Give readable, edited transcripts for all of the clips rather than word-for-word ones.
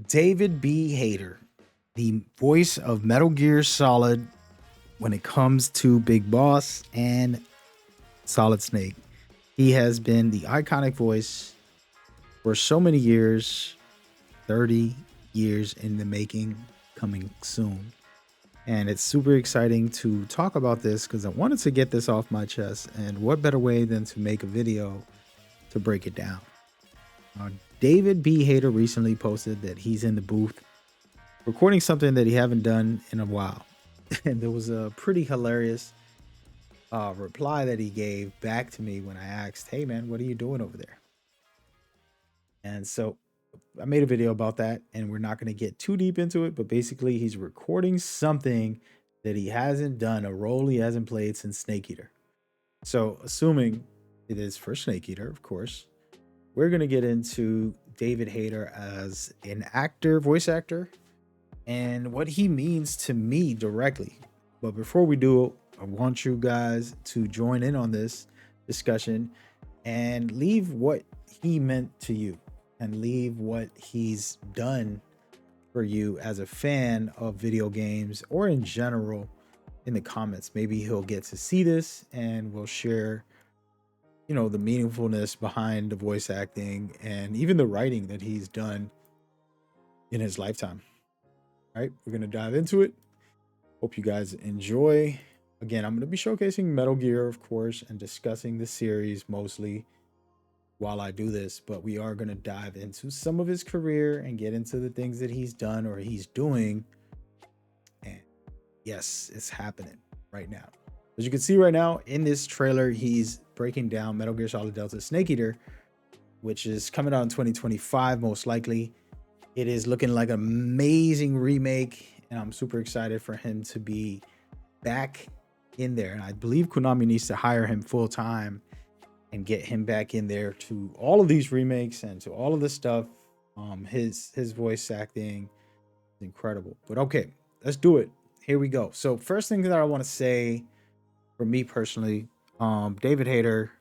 David B Hayter, the voice of Metal Gear Solid when it comes to Big Boss and Solid Snake. He has been the iconic voice for so many years, 30 years in the making, coming soon. And it's super exciting to talk about this because I wanted to get this off my chest. And what better way than to make a video to break it down? Uh, David B. Hayter recently posted that he's in the booth recording something that he haven't done in a while. And there was a pretty hilarious reply that he gave back to me when I asked, "Hey man, what are you doing over there?" And so I made a video about that, and we're not going to get too deep into it, but basically, he's recording something that he hasn't done, a role he hasn't played since Snake Eater. So, assuming it is for Snake Eater, of course, we're going to get into David Hayter as an actor, voice actor, and what he means to me directly. But before we do, I want you guys to join in on this discussion and leave what he meant to you and leave what he's done for you as a fan of video games or in general in the comments. Maybe he'll get to see this and we'll share, the meaningfulness behind the voice acting and even the writing that he's done in his lifetime. All right, we're going to dive into it. Hope you guys enjoy. Again, I'm going to be showcasing Metal Gear, of course, and discussing the series mostly while I do this, but we are going to dive into some of his career and get into the things that he's done or he's doing. And yes, it's happening right now. As you can see right now in this trailer, he's breaking down Metal Gear Solid Delta Snake Eater, which is coming out in 2025, most likely. It is looking like an amazing remake, and I'm super excited for him to be back in there. And I believe Konami needs to hire him full time and get him back in there to all of these remakes and to all of this stuff. His voice acting is incredible. But okay, let's do it. Here we go. So first thing that I want to say for me personally, David Hayter,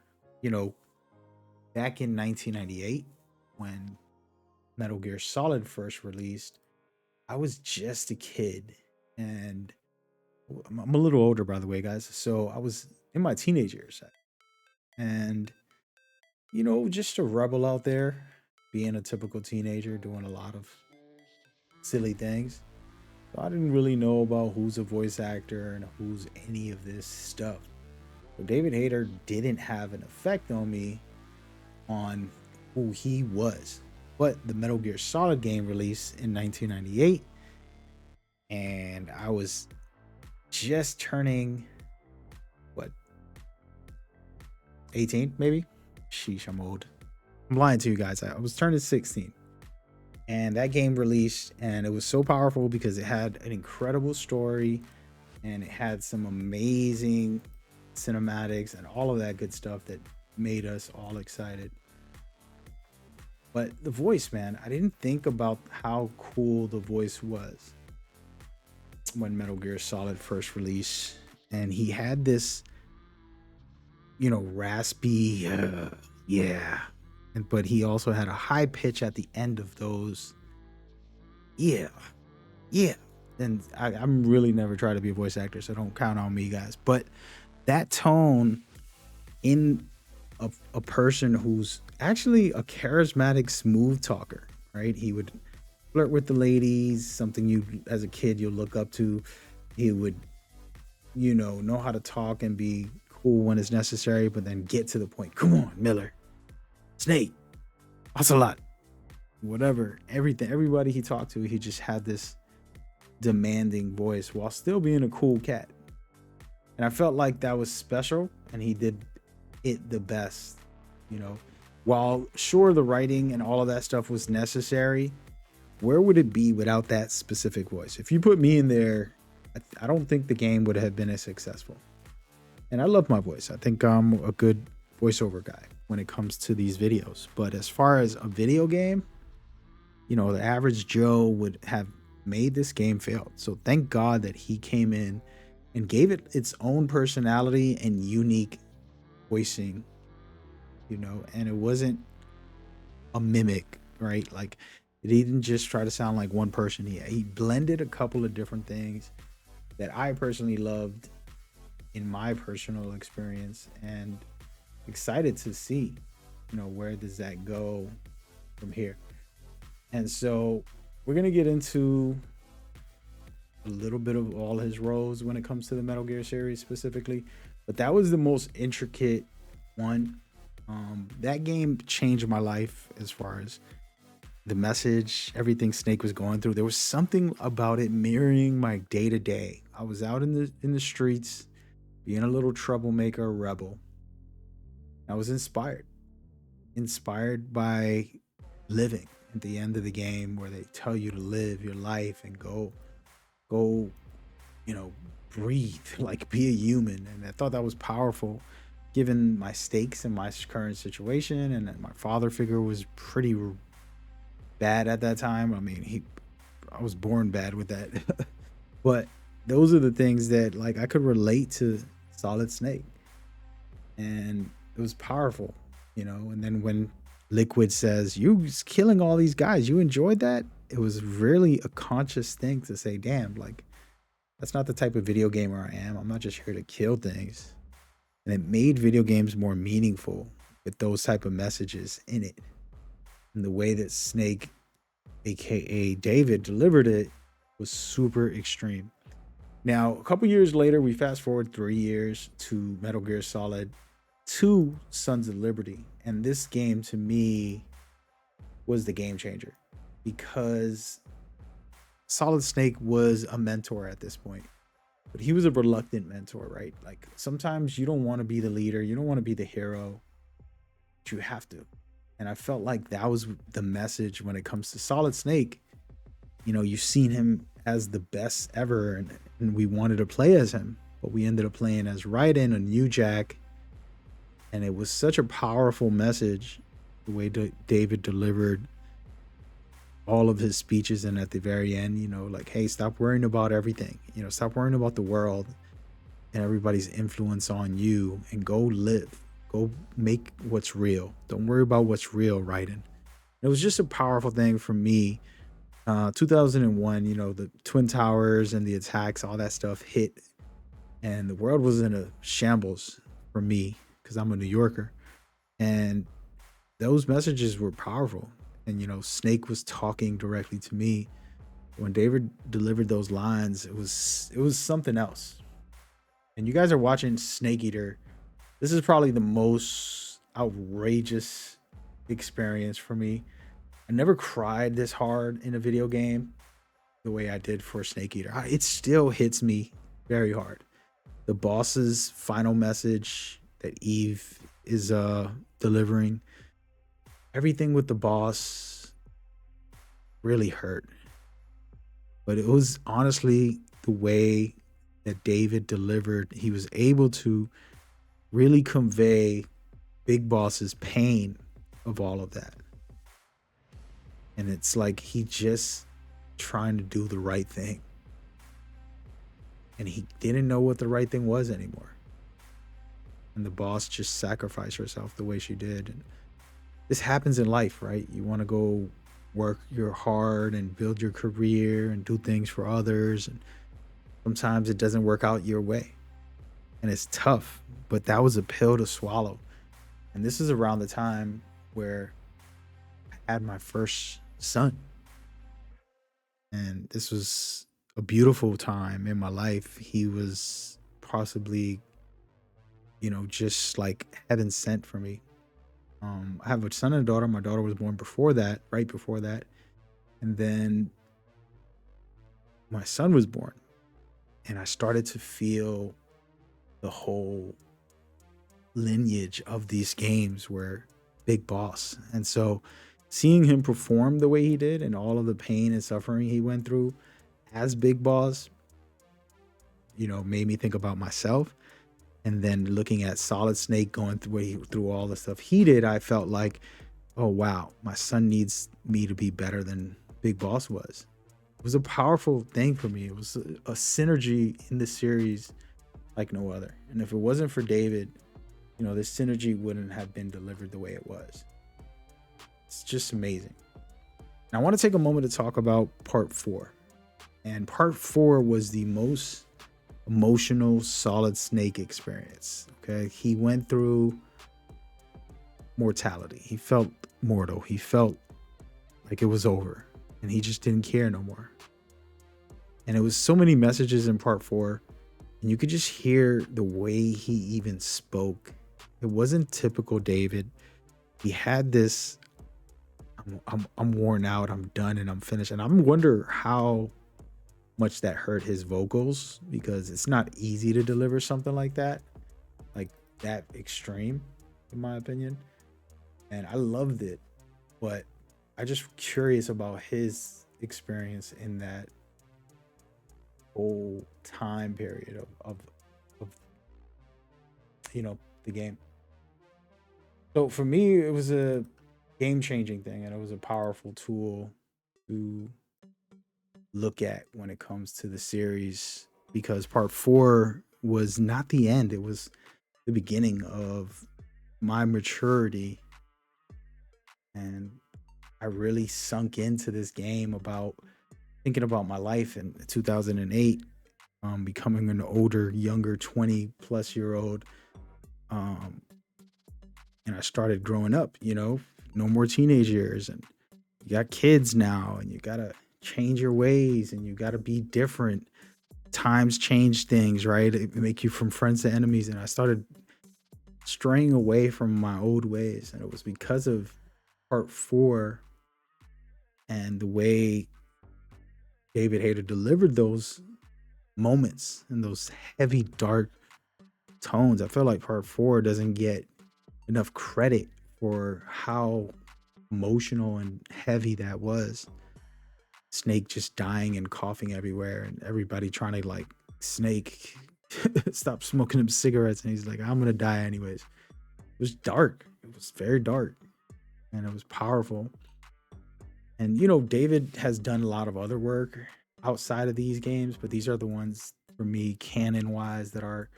back in 1998 when Metal Gear Solid first released, I was just a kid, and I'm a little older, by the way, guys. So I was in my teenage years, and just a rebel out there, being a typical teenager, doing a lot of silly things. So I didn't really know about who's a voice actor and who's any of this stuff. So David Hayter didn't have an effect on me on who he was. But the Metal Gear Solid game released in 1998, and I was just turning, what, 18 maybe? Sheesh, I'm old. I'm lying to you guys. I was turning 16. And that game released, and it was so powerful because it had an incredible story and it had some amazing cinematics and all of that good stuff that made us all excited. But the voice, man, I didn't think about how cool the voice was when Metal Gear Solid first released. And he had this, raspy, yeah. But he also had a high pitch at the end of those. Yeah. And I'm really never trying to be a voice actor, so don't count on me, guys. But that tone in a person who's actually a charismatic, smooth talker, right? He would flirt with the ladies, something you, as a kid, you'll look up to. He would, know how to talk and be cool when it's necessary, but then get to the point. Come on, Miller. Snake. Ocelot. Whatever. Everything. Everybody he talked to, he just had this demanding voice while still being a cool cat. And I felt like that was special, and he did it the best, While sure the writing and all of that stuff was necessary, where would it be without that specific voice? If you put me in there, I don't think the game would have been as successful. And I love my voice. I think I'm a good voiceover guy when it comes to these videos. But as far as a video game, the average Joe would have made this game fail. So thank God that he came in and gave it its own personality and unique voicing, and it wasn't a mimic, right? Like It didn't just try to sound like one person. He blended a couple of different things that I personally loved in my personal experience, and excited to see, where does that go from here. And so we're gonna get into a little bit of all his roles when it comes to the Metal Gear series specifically, but that was the most intricate one. That game changed my life as far as the message, everything Snake was going through. There was something about it mirroring my day to day. I was out in the streets, being a little troublemaker, a rebel. I was inspired by living at the end of the game, where they tell you to live your life and go, breathe, like be a human. And I thought that was powerful, given my stakes and my current situation. And my father figure was pretty bad at that time. I mean, I was born bad with that. But those are the things that, like, I could relate to Solid Snake, and it was powerful, And then when Liquid says, "You was killing all these guys, you enjoyed that," it was really a conscious thing to say, "Damn, like, that's not the type of video gamer I am. I'm not just here to kill things." And it made video games more meaningful with those type of messages in it. And the way that Snake, aka David, delivered it was super extreme. Now, a couple years later, we fast forward 3 years to Metal Gear Solid 2 Sons of Liberty. And this game, to me, was the game changer, because Solid Snake was a mentor at this point, but he was a reluctant mentor, right? Like, sometimes you don't want to be the leader, you don't want to be the hero, but you have to. And I felt like that was the message when it comes to Solid Snake. You've seen him as the best ever, and we wanted to play as him, but we ended up playing as Raiden, a new Jack. And it was such a powerful message, the way David delivered all of his speeches. And at the very end, like, hey, stop worrying about everything, stop worrying about the world and everybody's influence on you, and go live, go make what's real. Don't worry about what's real, Raiden. It was just a powerful thing for me. 2001, the Twin Towers and the attacks, all that stuff hit, and the world was in a shambles for me, because I'm a New Yorker. And those messages were powerful. And, Snake was talking directly to me. When David delivered those lines, it was something else. And you guys are watching Snake Eater. This is probably the most outrageous experience for me. I never cried this hard in a video game the way I did for Snake Eater. It still hits me very hard. The boss's final message that Eve is delivering, everything with the boss really hurt. But it was honestly the way that David delivered. He was able to really convey Big Boss's pain of all of that. And it's like he just trying to do the right thing. And he didn't know what the right thing was anymore. And the boss just sacrificed herself the way she did. And this happens in life, right? You want to go work your hard and build your career and do things for others. And sometimes it doesn't work out your way. And it's tough, but that was a pill to swallow. And this is around the time where I had my first son. And this was a beautiful time in my life. He was possibly, just like heaven sent for me. I have a son and a daughter. My daughter was born right before that. And then my son was born. And I started to feel the whole lineage of these games were Big Boss. And so seeing him perform the way he did and all of the pain and suffering he went through as Big Boss, made me think about myself. And then looking at Solid Snake going through all the stuff he did, I felt like, oh, wow, my son needs me to be better than Big Boss was. It was a powerful thing for me. It was a synergy in the series like no other. And if it wasn't for David, this synergy wouldn't have been delivered the way it was. It's just amazing. And I want to take a moment to talk about part 4. And part 4 was the most emotional Solid Snake experience. Okay. He went through mortality. He felt mortal. He felt like it was over and he just didn't care no more. And it was so many messages in part 4, and you could just hear the way he even spoke. It wasn't typical David. He had this, I'm worn out, I'm done, and I'm finished. And I wonder how much that hurt his vocals, because it's not easy to deliver something like that extreme, in my opinion. And I loved it, but I just curious about his experience in that whole time period of the game. So for me, it was a game-changing thing, and it was a powerful tool to look at when it comes to the series, because part 4 was not the end. It was the beginning of my maturity, and I really sunk into this game about thinking about my life in 2008, becoming an older, younger 20 plus year old. And I started growing up, no more teenage years, and you got kids now, and you got to change your ways, and you got to be different. Times change things, right? It make you from friends to enemies. And I started straying away from my old ways. And it was because of part 4 and the way David Hayter delivered those moments and those heavy, dark tones. I feel like part 4 doesn't get enough credit for how emotional and heavy that was. Snake just dying and coughing everywhere, and everybody trying to like, Snake, stop smoking them cigarettes. And he's like, I'm gonna die anyways. It was dark. It was very dark, and it was powerful. And David has done a lot of other work outside of these games, but these are the ones for me, canon wise, that are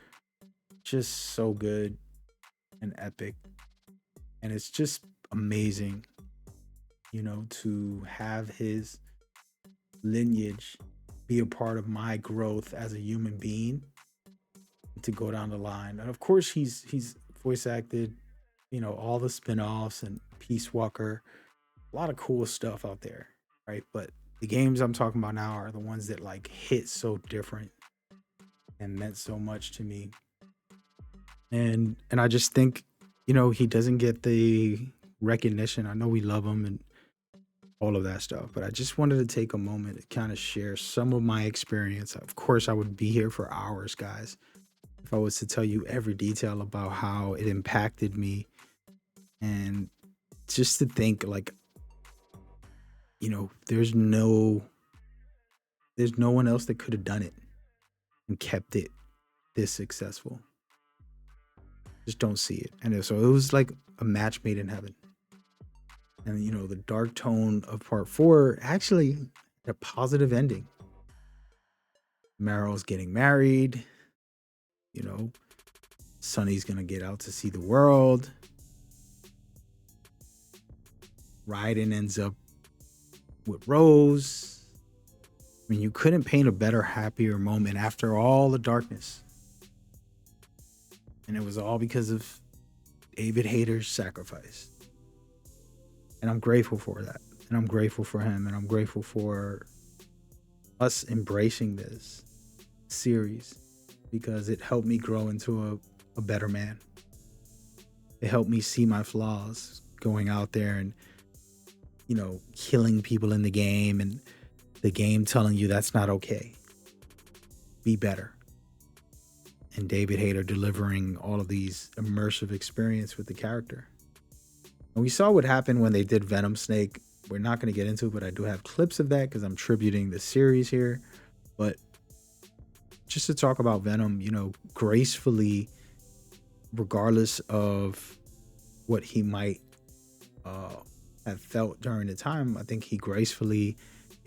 just so good and epic. And it's just amazing, to have his lineage be a part of my growth as a human being, to go down the line. And of course, he's voice acted, all the spin-offs and Peace Walker, a lot of cool stuff out there, right? But the games I'm talking about now are the ones that like hit so different and meant so much to me. And I just think, he doesn't get the recognition. I know we love him and all of that stuff, but I just wanted to take a moment to kind of share some of my experience. Of course, I would be here for hours, guys, if I was to tell you every detail about how it impacted me. And just to think like, there's no one else that could have done it and kept it this successful. Just don't see it. And so it was like a match made in heaven. And the dark tone of part 4 actually had a positive ending. Meryl's getting married, Sonny's gonna get out to see the world. Raiden ends up with Rose. I mean, you couldn't paint a better, happier moment after all the darkness. And it was all because of David Hayter's sacrifice. And I'm grateful for that. And I'm grateful for him. And I'm grateful for us embracing this series, because it helped me grow into a better man. It helped me see my flaws, going out there and, killing people in the game, and the game telling you that's not okay. Be better. And David Hayter delivering all of these immersive experience with the character. And we saw what happened when they did Venom Snake. We're not going to get into it, but I do have clips of that because I'm tributing the series here. But just to talk about Venom, gracefully, regardless of what he might have felt during the time, I think he gracefully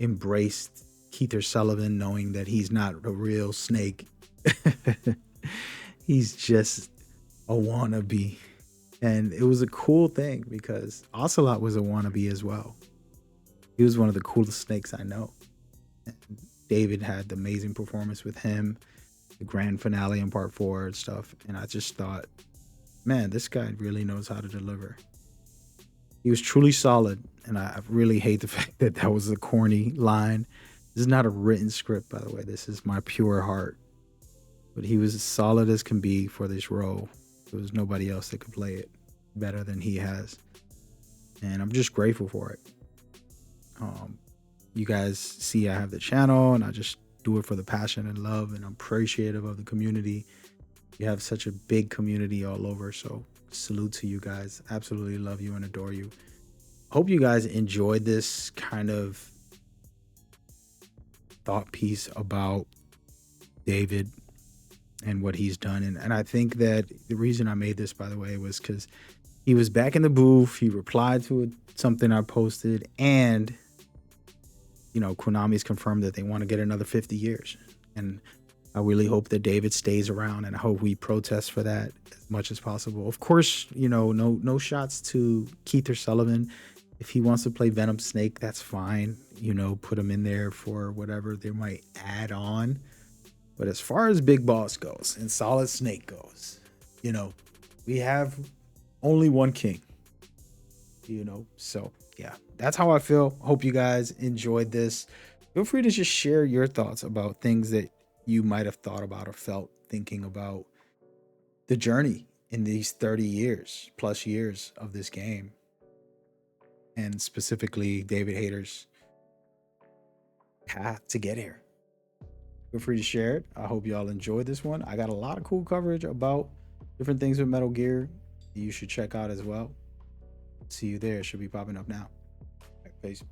embraced Keith Sullivan, knowing that he's not a real Snake. He's just a wannabe. And it was a cool thing because Ocelot was a wannabe as well. He was one of the coolest snakes I know. And David had the amazing performance with him, the grand finale in part 4 and stuff. And I just thought, man, this guy really knows how to deliver. He was truly solid. And I really hate the fact that that was a corny line. This is not a written script, by the way. This is my pure heart. But he was as solid as can be for this role. There was nobody else that could play it better than he has. And I'm just grateful for it. You guys see I have the channel, and I just do it for the passion and love, and I'm appreciative of the community. You have such a big community all over, so salute to you guys. Absolutely love you and adore you. Hope you guys enjoyed this kind of thought piece about David and what he's done. And I think that the reason I made this, by the way, was because he was back in the booth. He replied to something I posted, and you know, Konami's confirmed that they want to get another 50 years. And I really hope that David stays around, and I hope we protest for that as much as possible. Of course, you know, no shots to Keith or Sullivan. If he wants to play Venom Snake, that's fine. You know, put him in there for whatever they might add on. But as far as Big Boss goes and Solid Snake goes, you know, we have only one king, you know, so yeah, that's how I feel. Hope you guys enjoyed this. Feel free to just share your thoughts about things that you might have thought about or felt thinking about the journey in these 30 years plus years of this game, and specifically David Hayter's path to get here. Feel free to share it. I hope y'all enjoyed this one. I got a lot of cool coverage about different things with Metal Gear you should check out as well. See you there. It should be popping up now. Peace.